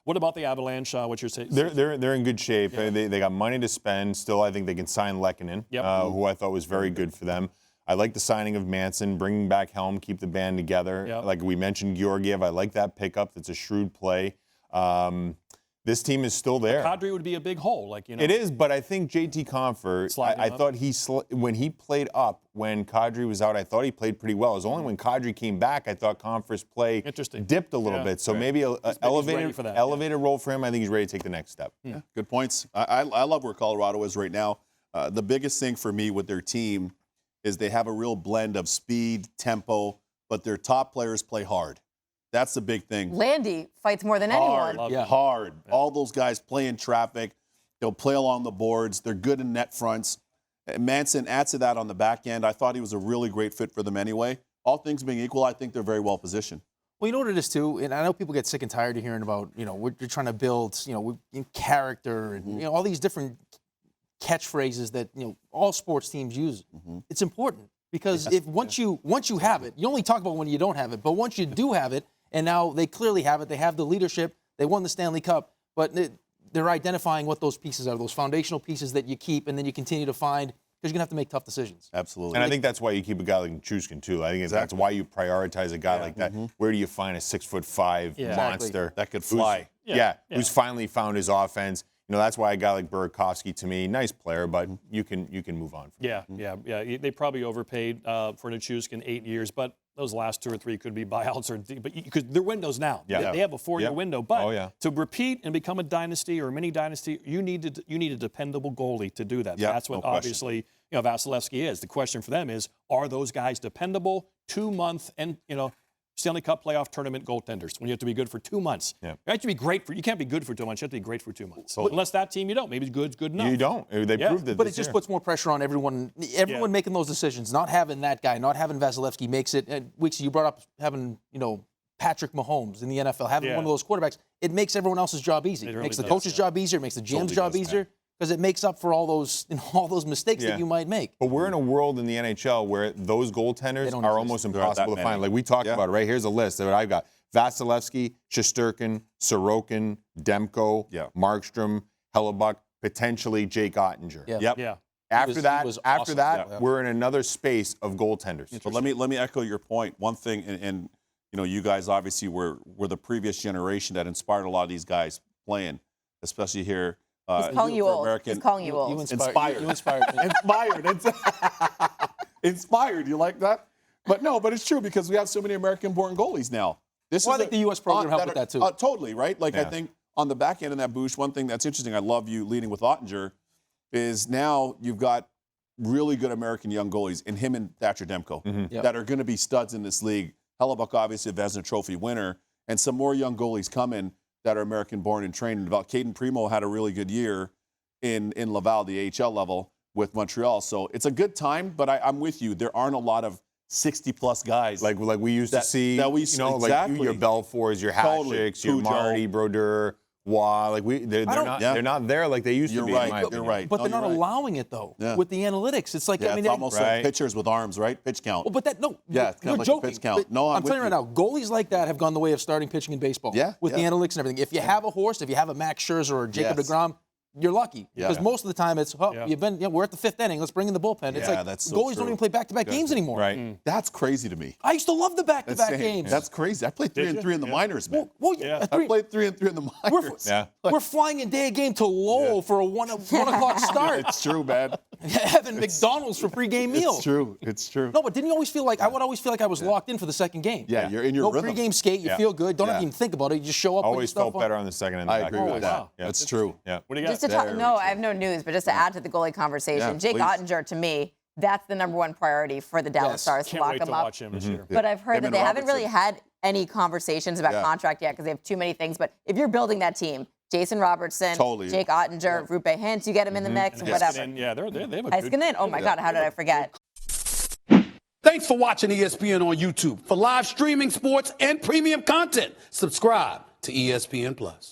What about the Avalanche? What's your say? They're in good shape. Yeah. They got money to spend. Still, I think they can sign Lehkonen, who I thought was very good for them. I like the signing of Manson, bringing back Helm, keep the band together. Yep. Like we mentioned, Georgiev, I like that pickup. That's a shrewd play. This team is still there. Kadri would be a big hole, It is, but I think JT Compher, I thought when he played up when Kadri was out, I thought he played pretty well. It was only when Kadri came back I thought Compher's play dipped a little bit. So maybe an elevated role for him. I think he's ready to take the next step. Yeah, good points. I love where Colorado is right now. The biggest thing for me with their team is they have a real blend of speed, tempo, but their top players play hard. That's the big thing. Landy fights more than anyone. Hard. All those guys play in traffic. They'll play along the boards. They're good in net fronts. Manson adds to that on the back end. I thought he was a really great fit for them anyway. All things being equal, I think they're very well positioned. Well, you know what it is, too? And I know people get sick and tired of hearing about, we're trying to build, character and, all these different catchphrases that, all sports teams use. Mm-hmm. It's important because once you have it, you only talk about when you don't have it, but once you do have it, and now they clearly have it. They have the leadership. They won the Stanley Cup. But they're identifying what those pieces are, those foundational pieces that you keep, and then you continue to find, because you're going to have to make tough decisions. Absolutely. And I think that's why you keep a guy like Chuskin, too. I think that's why you prioritize a guy like that. Mm-hmm. Where do you find a 6'5" monster that could fly? Who's finally found his offense. That's why a guy like Burakovsky, to me, nice player, but you can move on. They probably overpaid for Nichushkin 8 years, but those last 2 or 3 could be buyouts, because they're windows now. They have a 4-year window, but to repeat and become a dynasty or a mini dynasty, you need a dependable goalie to do that. That's what obviously Vasilevsky is. The question for them is, are those guys dependable 2-month and Stanley Cup playoff tournament goaltenders when you have to be good for 2 months? You have to be great you can't be good for 2 months. You have to be great for 2 months. So unless that team you don't, maybe good's good enough. You don't. They proved it. But it just puts more pressure on everyone making those decisions. Not having that guy, not having Vasilevsky makes it. Weeks you brought up having Patrick Mahomes in the NFL, having one of those quarterbacks. It makes everyone else's job easy. It makes the coach's job easier. It makes the GM's job easier. Because it makes up for all those mistakes that you might make. But we're in a world in the NHL where those goaltenders are almost impossible to find. Like we talked about it, right? Here's a list that I've got: Vasilevsky, Shesterkin, Sorokin, Demko, Markstrom, Hellebuck, potentially Jake Ottinger. After that, we're in another space of goaltenders. So let me echo your point. One thing, and you guys obviously were the previous generation that inspired a lot of these guys playing, especially here. He's calling you old. He's calling you old. You inspired me. Inspired. You like that? But it's true because we have so many American-born goalies now. I think the U.S. program helped with that, too. Totally, right? I think on the back end of that, Boosh, one thing that's interesting, I love you leading with Ottinger, is now you've got really good American young goalies in him and Thatcher Demko that are going to be studs in this league. Hellebuck, obviously, a Vezina Trophy winner, and some more young goalies coming that are American-born and trained. Caden Primo had a really good year in Laval, the AHL level, with Montreal. So it's a good time, but I'm with you. There aren't a lot of 60-plus guys. Like we used to see, like your Belfours, your Hashicks, your Marty, Brodeur, Waugh. They're not there like they used to be. You're right. But they're not allowing it, though, with the analytics. It's like, it's almost like pitchers with arms, right? Pitch count. Well, but you're like joking. Pitch count. I'm telling you right now, goalies like that have gone the way of starting pitching in baseball. With the analytics and everything. If you have a horse, if you have a Max Scherzer or Jacob deGrom, you're lucky. Because most of the time it's, we're at the 5th inning, let's bring in the bullpen. It's like goalies don't even play back-to-back games anymore. Right. That's crazy to me. I used to love the back-to-back games. That's crazy. I played 3 and 3 in the minors, man. I played 3 and 3 in the minors. We're flying a day a game to Lowell for a 1 o'clock start. It's true, man. Having McDonald's for pregame meals. It's true. No, but didn't you always feel like, I would always feel like I was locked in for the second game. You're in your rhythm. No pregame skate, you feel good, don't even think about it, you just show up. Always felt better on the second end. I agree with that. That's true. What do you got? I have no news, but just to add to the goalie conversation, Jake Ottinger, to me, that's the #1 priority for the Dallas Stars to lock him up. Watch him this year. But I've heard that they haven't really had any conversations about contract yet because they have too many things. But if you're building that team, Jason Robertson, Jake Ottinger, Rupe Hintz, you get him in the mix, whatever. They have a good Heiskanen, oh my God, how did I forget? Thanks for watching ESPN on YouTube. For live streaming sports and premium content, subscribe to ESPN+.